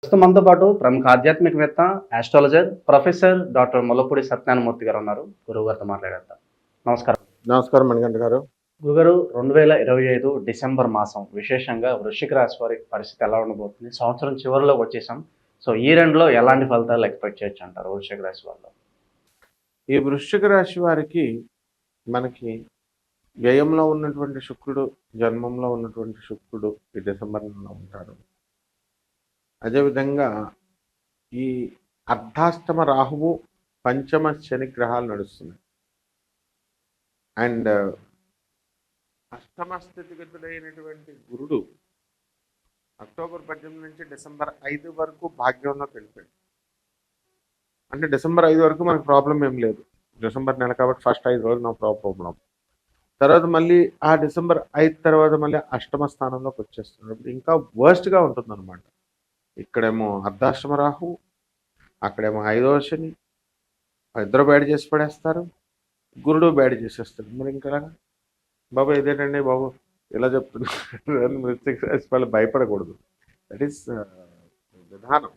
ప్రస్తుతం మనతో పాటు ప్రముఖ ఆధ్యాత్మికవేత్త, astrologer, professor doctor Mullapudi Satyanarayana Murthy గారు ఉన్నారు. గురువుగారితో మాట్లాడేద్దాం. నమస్కారం. నమస్కారం మణికంఠ గారు. గురుగారు, 2025 డిసెంబర్ మాసం విశేషంగా వృశ్చిక రాశి వారి పరిస్థితి ఎలా ఉండబోతుంది? సంవత్సరం చివరిలోకి వచ్చేసాం. సో ఈ రెండులో ఎలాంటి ఫలితాలు ఎక్స్‌పెక్ట్ చేయొచ్చంటారు వృశ్చిక రాశి వాళ్ళు? ఈ వృశ్చిక రాశి వారికి మనకి వ్యయంలో ఉన్నటువంటి శుక్రుడు, జన్మంలో ఉన్నటువంటి శుక్రుడు ఈ డిసెంబర్ నెలలో ఉంటాడు. అదేవిధంగా ఈ అర్ధాష్టమ రాహువు, పంచమ శని గ్రహాలు నడుస్తున్నాయి. అండ్ అష్టమ స్థితిగతుడైనటువంటి గురుడు అక్టోబర్ 18 నుంచి డిసెంబర్ 5 వరకు భాగ్యంలోకి వెళ్ళిపోయాడు. అంటే డిసెంబర్ 5 వరకు మనకు ప్రాబ్లం ఏం లేదు. డిసెంబర్ నెల కాబట్టి ఫస్ట్ 5 రోజులు నో ప్రాబ్లం. తర్వాత మళ్ళీ ఆ డిసెంబర్ 5 తర్వాత మళ్ళీ అష్టమ స్థానంలోకి వచ్చేస్తున్నప్పుడు ఇంకా వర్స్ట్గా ఉంటుందన్నమాట. ఇక్కడేమో అర్ధాష్టమ రాహు, అక్కడేమో 5వ శని, ఇద్దరు బ్యాడ్ చేసి పడేస్తారు, గురుడు బ్యాడ్ చేసేస్తాడు. మరి ఇంకా బాబు ఇదేంటండి బాబు ఇలా చెప్తున్నారు వృశ్చిక రాశి వాళ్ళు భయపడకూడదు. దట్ ఈస్ విధానం.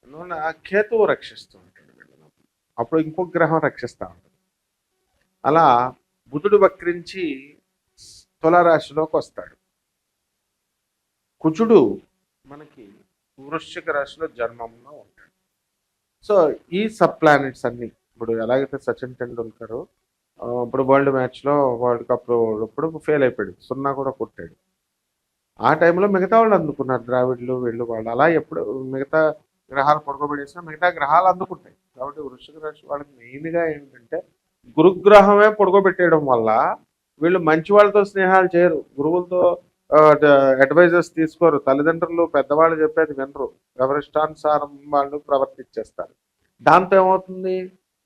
అందువల్ల కేతువు రక్షిస్తూ ఉంటాడు వీళ్ళని. అప్పుడు ఇంకొక గ్రహం రక్షిస్తూ ఉంటుంది. అలా బుధుడు వక్రించి తులారాశిలోకి వస్తాడు. కుజుడు మనకి వృశ్చిక రాశిలో జన్మంలో ఉంటాడు. సో ఈ సబ్ ప్లానెట్స్ అన్ని ఇప్పుడు ఎలాగైతే సచిన్ టెండూల్కర్ ఇప్పుడు వరల్డ్ కప్ ఇప్పుడు ఫెయిల్ అయిపోయాడు, 0 కూడా కొట్టాడు. ఆ టైంలో మిగతా వాళ్ళు అందుకున్నారు, ద్రావిడ్లు వీళ్ళు వాళ్ళు. అలా ఎప్పుడు మిగతా గ్రహాలు పడుకోబెట్టేసినా మిగతా గ్రహాలు అందుకుంటాయి. కాబట్టి వృశ్చిక రాశి వాళ్ళకి మెయిన్గా ఏంటంటే గురుగ్రహమే పడుకోబెట్టేయడం వల్ల వీళ్ళు మంచి వాళ్ళతో స్నేహాలు చేయరు, గురువులతో అడ్వైజర్స్ తీసుకోరు, తల్లిదండ్రులు పెద్దవాళ్ళు చెప్పేది వినరు, ఎవరిష్టానుసారం వాళ్ళు ప్రవర్తించేస్తారు. దాంతో ఏమవుతుంది,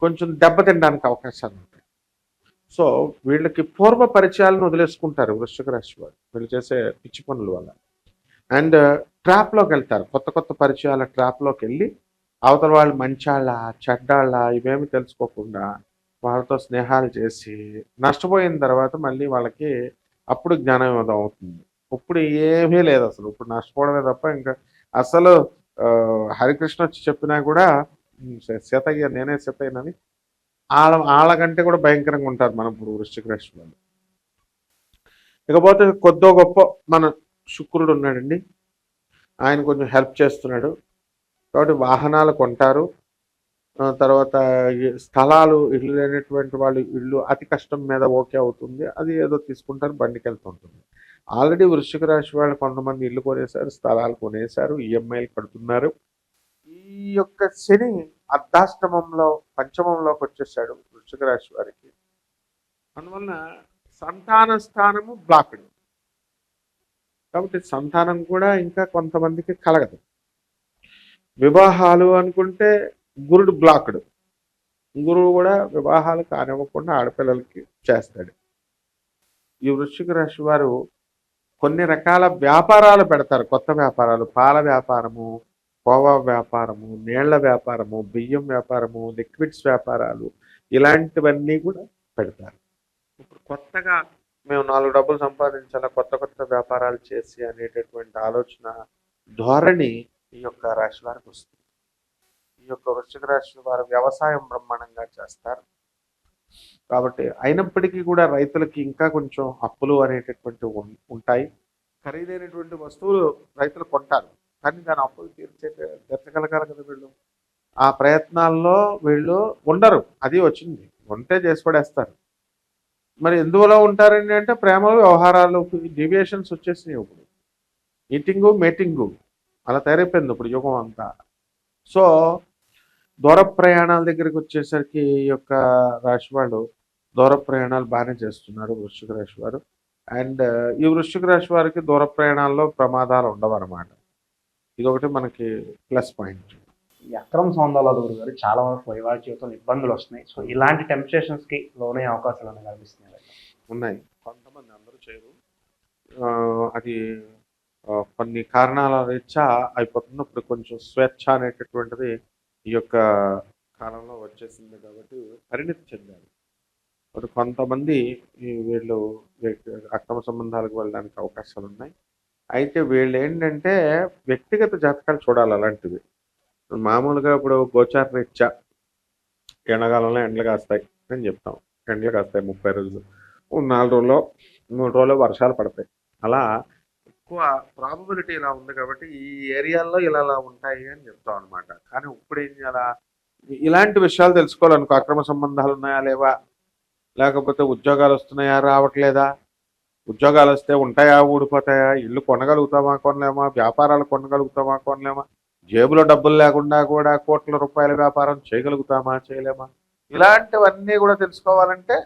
కొంచెం దెబ్బతినడానికి అవకాశాలు ఉంటాయి. సో వీళ్ళకి పూర్వ పరిచయాలను వదిలేసుకుంటారు వృశ్చిక రాశి వాళ్ళు, వీళ్ళు చేసే పిచ్చి పనుల వల్ల. అండ్ ట్రాప్లోకి వెళ్తారు, కొత్త కొత్త పరిచయాల ట్రాప్లోకి వెళ్ళి అవతల వాళ్ళు మంచాళ్ళ చెడ్డాళ్ళ ఇవేమి తెలుసుకోకుండా వాళ్ళతో స్నేహాలు చేసి నష్టపోయిన తర్వాత మళ్ళీ వాళ్ళకి అప్పుడు జ్ఞానోదయం అవుతుంది. ఇప్పుడు ఏమీ లేదు అసలు, ఇప్పుడు నష్టపోవడమే తప్ప ఇంకా అసలు హరికృష్ణ వచ్చి చెప్పినా కూడా సీతయ్య నేనే సీతయ్యనని వాళ్ళకంటే కూడా భయంకరంగా ఉంటారు మన ఇప్పుడు వృశ్చిక రాశి వాళ్ళు. ఇకపోతే కొద్దో గొప్ప మన శుక్రుడు ఉన్నాడండి, ఆయన కొంచెం హెల్ప్ చేస్తున్నాడు. కాబట్టి వాహనాలు కొంటారు. తర్వాత స్థలాలు, ఇల్లు లేనటువంటి వాళ్ళు ఇల్లు అతి కష్టం మీద ఓకే అవుతుంది, అది ఏదో తీసుకుంటారు, బండికి వెళ్తుంటుంది. ఆల్రెడీ వృశ్చిక రాశి వాళ్ళు కొంతమంది ఇల్లు కొనేశారు, స్థలాలు కొనేశారు, ఈఎంఐలు కడుతున్నారు. ఈ యొక్క శని అర్ధాష్టమంలో పంచమంలోకి వచ్చేసాడు వృశ్చిక రాశి వారికి. అందువలన సంతాన స్థానము బ్లాక్డ్. కాబట్టి సంతానం కూడా ఇంకా కొంతమందికి కలగదు. వివాహాలు అనుకుంటే గురుడు బ్లాక్డ్, గురువు కూడా వివాహాలు కానివ్వకుండా ఆడపిల్లలకి చేస్తాడు. ఈ వృశ్చిక రాశి వారు కొన్ని రకాల వ్యాపారాలు పెడతారు, కొత్త వ్యాపారాలు, పాల వ్యాపారము, కోవా వ్యాపారము, నీళ్ల వ్యాపారము, బియ్యం వ్యాపారము, లిక్విడ్స్ వ్యాపారాలు, ఇలాంటివన్నీ కూడా పెడతారు. ఇప్పుడు కొత్తగా మేము 4 డబ్బులు సంపాదించాలా, కొత్త కొత్త వ్యాపారాలు చేసి అనేటటువంటి ఆలోచన ధోరణి ఈ యొక్క రాశి వారికి వస్తుంది. ఈ యొక్క వృశ్చిక రాశి వారు వ్యవసాయం బ్రహ్మాండంగా చేస్తారు. కాబట్టి అయినప్పటికీ కూడా రైతులకి ఇంకా కొంచెం అప్పులు అనేటటువంటి ఉంటాయి. ఖరీదైనటువంటి వస్తువులు రైతులు కొంటారు, కానీ దాని అప్పులు తీర్చగలగాలి కదా వీళ్ళు. ఆ ప్రయత్నాల్లో వీళ్ళు ఉండరు, అది వచ్చింది ఉంటే చేసి పడేస్తారు. మరి ఎందువల్ల ఉంటారండి అంటే ప్రేమ వ్యవహారాలు డీవియేషన్స్ వచ్చేసినాయి. ఇప్పుడు ఈటింగు మేటింగు అలా తయారైపోయింది ఇప్పుడు యుగం అంతా. సో దూర ప్రయాణాల దగ్గరికి వచ్చేసరికి ఈ యొక్క రాశి వాళ్ళు దూర ప్రయాణాలు బాగానే చేస్తున్నారు వృశ్చిక రాశి వారు. అండ్ ఈ వృశ్చిక రాశి వారికి దూర ప్రయాణాల్లో ప్రమాదాలు ఉండవు అన్నమాట. ఇది ఒకటి మనకి ప్లస్ పాయింట్. ఈ అక్రమ సంబంధాల గురుగారు చాలా వరకు వైవాహిక జీవితంలో ఇబ్బందులు వస్తున్నాయి. సో ఇలాంటి టెంప్టేషన్స్కి లోనే అవకాశాలు అనేవి కనిపిస్తున్నాయి. ఉన్నాయి, కొంతమంది, అందరూ చేయరు. అది కొన్ని కారణాల రీత్యా అయిపోతుంది. ఇప్పుడు కొంచెం స్వేచ్ఛ అనేటటువంటిది ఈ యొక్క కాలంలో వచ్చేసింది కాబట్టి పరిణితి చెందారు. ఇప్పుడు కొంతమంది వీళ్ళు అక్రమ సంబంధాలకు వెళ్ళడానికి అవకాశాలు ఉన్నాయి. అయితే వీళ్ళు ఏంటంటే వ్యక్తిగత జాతకాలు చూడాలి అలాంటివి. మామూలుగా ఇప్పుడు గోచార రీత్యా ఎండాకాలంలో ఎండలు కాస్తాయి అని చెప్తాం. ఎండలు కాస్తాయి 30 రోజులు. 4 రోజుల్లో 3 రోజుల్లో వర్షాలు పడతాయి. అలా ఎక్కువ ప్రాబబిలిటీ ఇలా ఉంది కాబట్టి ఈ ఏరియాల్లో ఇలా ఉంటాయి అని చెప్తాం అనమాట. కానీ ఇప్పుడు ఏం చేయాలా, ఇలాంటి విషయాలు తెలుసుకోవాలనుకో, అక్రమ సంబంధాలు ఉన్నాయా లేవా, లేకపోతే ఉద్యోగాలు వస్తున్నాయా రావట్లేదా, ఉద్యోగాలు వస్తే ఉంటాయా ఊడిపోతాయా, ఇల్లు కొనగలుగుతామా కొనలేమా, వ్యాపారాలు కొనగలుగుతామా కొనలేమా, జేబులో డబ్బులు లేకుండా కూడా కోట్ల రూపాయల వ్యాపారం చేయగలుగుతామా చేయలేమా, ఇలాంటివన్నీ కూడా తెలుసుకోవాలంటే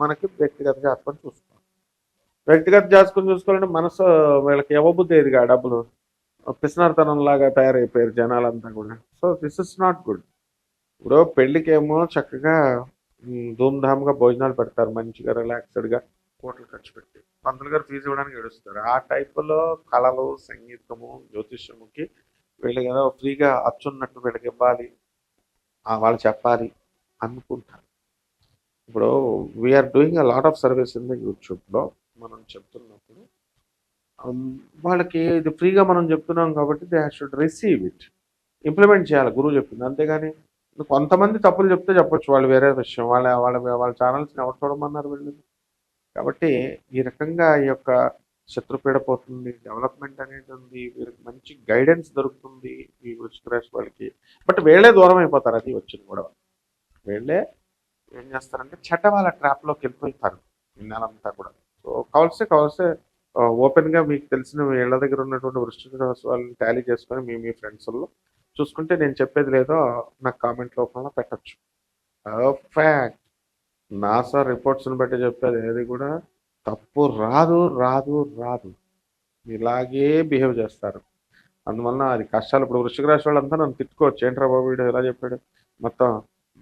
మనకి వ్యక్తిగత జాతకం చూసుకోవాలి. వ్యక్తిగత జాతకం చూసుకోవాలంటే మనసు వీళ్ళకి ఇవ్వబుద్ధి ఏదిగా డబ్బులు, పిసినారితనం లాగా తయారైపోయారు జనాలంతా కూడా. So this is not good. ఇప్పుడు పెళ్ళికేమో చక్కగా ధూమ్ధామ్గా భోజనాలు పెడతారు, మంచిగా రిలాక్స్డ్గా కోట్లు ఖర్చు పెట్టి పంతులు గారు ఫీజు ఇవ్వడానికి ఏడుస్తారు. ఆ టైపులో కళలు, సంగీతము, జ్యోతిష్యముకి వీళ్ళకి ఏదో ఫ్రీగా అచ్చున్నట్టు వీళ్ళకి ఇవ్వాలి, వాళ్ళు చెప్పాలి అనుకుంటారు. ఇప్పుడు we're doing a lot of service in the యూట్యూబ్లో మనం చెప్తున్నప్పుడు వాళ్ళకి ఇది ఫ్రీగా మనం చెప్తున్నాం కాబట్టి they should receive it, implement చేయాలి గురువు చెప్పింది. అంతేగాని కొంతమంది తప్పులు చెప్తే చెప్పొచ్చు, వాళ్ళు వేరే విషయం, వాళ్ళ ఛానల్స్ని ఎవరు చూడమన్నారు వీళ్ళు. కాబట్టి ఈ రకంగా ఈ యొక్క శత్రుపీడ పోతుంది, డెవలప్మెంట్ అనేది ఉంది, వీళ్ళకి మంచి గైడెన్స్ దొరుకుతుంది ఈ వృశ్చిక రాశి వాళ్ళకి. బట్ వీళ్ళే దూరం అయిపోతారు, అది వచ్చింది కూడా. వీళ్ళే ఏం చేస్తారంటే వాళ్ళ ట్రాప్లోకి వెళ్ళిపోతారు ఈ నెలంతా కూడా. సో కావాల్సే ఓపెన్గా మీకు తెలిసిన వీళ్ళ దగ్గర ఉన్నటువంటి వృశ్చిక రాశి వాళ్ళని టాలీ చేసుకొని మీ ఫ్రెండ్స్లో చూసుకుంటే నేను చెప్పేది లేదో నాకు కామెంట్ రూపంలో పెట్టచ్చు. పర్ఫెక్ట్ నాసా రిపోర్ట్స్ని బట్టి చెప్పేది ఏది కూడా తప్పు రాదు. ఇలాగే బిహేవ్ చేస్తారు. అందువలన అది కష్టాలు. ఇప్పుడు వృశ్చిక రాశి వాళ్ళంతా నన్ను తిట్టుకోవచ్చు, ఏంట్రా బాబు వీడు ఎలా చెప్పాడు, మొత్తం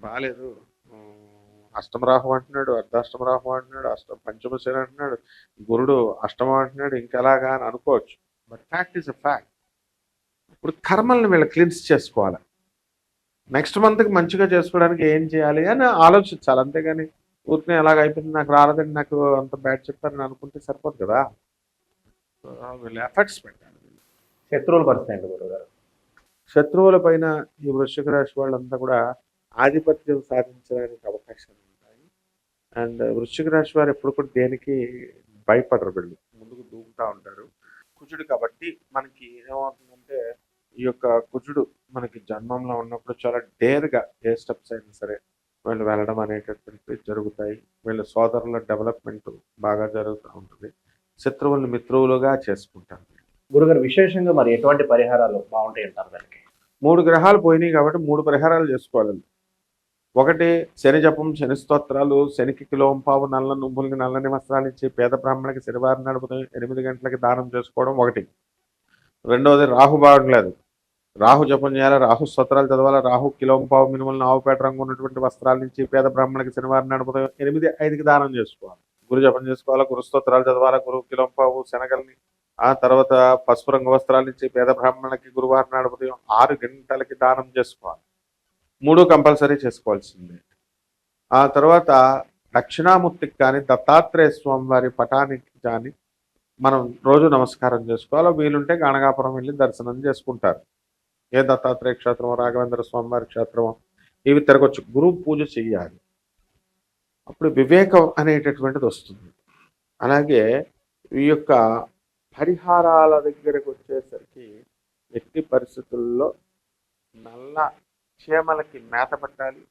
బాగాలేదు, అష్టమరాహు అంటున్నాడు, అర్ధాష్టమరాహు అంటున్నాడు, పంచమశని అంటున్నాడు, గురుడు అష్టమం అంటున్నాడు, ఇంకెలాగా అని అనుకోవచ్చు. But fact is a fact. ఇప్పుడు కర్మల్ని వీళ్ళు క్లీన్స్ చేసుకోవాలి. నెక్స్ట్ మంత్కి మంచిగా చేసుకోవడానికి ఏం చేయాలి అని ఆలోచించాలి. అంతేగాని ఊరికే ఎలాగ అయిపోయింది, నాకు రాలేదని, నాకు అంత బ్యాడ్ చెప్పారని అనుకుంటే సరిపోదు కదా. వీళ్ళు ఎఫర్ట్స్ పెట్టాలి. శత్రువుల పరిస్థితి ఏంటి గురుగారు? శత్రువుల పైన ఈ వృశ్చిక రాశి వాళ్ళంతా కూడా ఆధిపత్యం సాధించడానికి అవకాశాలు ఉంటాయి. అండ్ వృశ్చిక రాశి వారు ఎప్పుడు కూడా దేనికి భయపడరు, వీళ్ళు ముందుకు దూకుతూ ఉంటారు. కుజుడు కాబట్టి మనకి ఏమవుతుందంటే ఈ యొక్క కుజుడు మనకి జన్మంలో ఉన్నప్పుడు చాలా డేర్గా ఏ స్టెప్స్ అయినా సరే వీళ్ళు వెళ్ళడం అనేటటువంటివి జరుగుతాయి. వీళ్ళ సోదరుల డెవలప్మెంట్ బాగా జరుగుతూ ఉంటుంది. శత్రువులను మిత్రువులుగా చేసుకుంటారు. గురుగారు విశేషంగా మరి ఎటువంటి పరిహారాలు బాగుంటాయి అంటారు దానికి? 3 గ్రహాలు పోయినాయి కాబట్టి 3 పరిహారాలు చేసుకోవాలి. ఒకటి శని జపం, శని స్తోత్రాలు, శనికి కిలోంపావు నల్ల నువ్వులకి నల్లని వస్త్రాలు ఇచ్చి పేద బ్రాహ్మణులకి శనివారం నడుపుతూ 8 గంటలకి దానం చేసుకోవడం ఒకటి. రెండవది రాహు బాగుండలేదు, రాహు జపం చేయాలి, రాహు స్తోత్రాలు చదవాలి, రాహు కిలోంపావు మినుములను ఆవుపేట రంగు ఉన్నటువంటి వస్త్రాల నుంచి పేద బ్రాహ్మణులకి శనివారం నడుపుతూ 8-5కి దానం చేసుకోవాలి. గురు జపం చేసుకోవాలి, గురు స్తోత్రాలు చదవాలి, గురు కిలోంపావు శనగల్ని, ఆ తర్వాత పసుపు రంగు వస్త్రాల నుంచి పేద బ్రాహ్మణులకి గురువారం నాడు ఉదయం 6 గంటలకి దానం చేసుకోవాలి. 3 కంపల్సరీ చేసుకోవాల్సిందే. ఆ తర్వాత దక్షిణామూర్తికి కానీ దత్తాత్రేయ స్వామి వారి పటానికి కానీ మనం రోజు నమస్కారం చేసుకోవాలి. వీలుంటే గణగాపురం వెళ్ళి దర్శనం చేసుకుంటారు. ఏ దత్తాత్రేయ క్షేత్రమో, రాఘవేంద్ర స్వామి వారి క్షేత్రమో ఇవి తిరగొచ్చు. గురువు పూజ చెయ్యాలి, అప్పుడు వివేకం అనేటటువంటిది వస్తుంది. అలాగే ఈ యొక్క పరిహారాల దగ్గరకు వచ్చేసరికి ఎట్టి పరిస్థితుల్లో నల్ల చీమలకి మేత పెట్టాలి,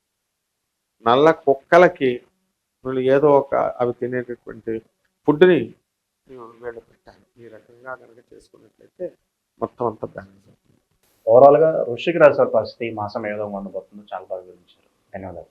నల్ల కుక్కలకి వీళ్ళు ఏదో ఒక అవి తినేటటువంటి ఫుడ్ని వీళ్ళు పెట్టాలి. ఈ రకంగా కనుక చేసుకున్నట్లయితే మొత్తం అంతా బ్యాలెన్స్ అవుతుంది. ఓవరాల్గా వృశ్చిక రాశి వారి పరిస్థితి ఈ మాసం ఏ విధంగా ఉండబోతుందో చాలా బాగా వివరించారు. ధన్యవాదాలు.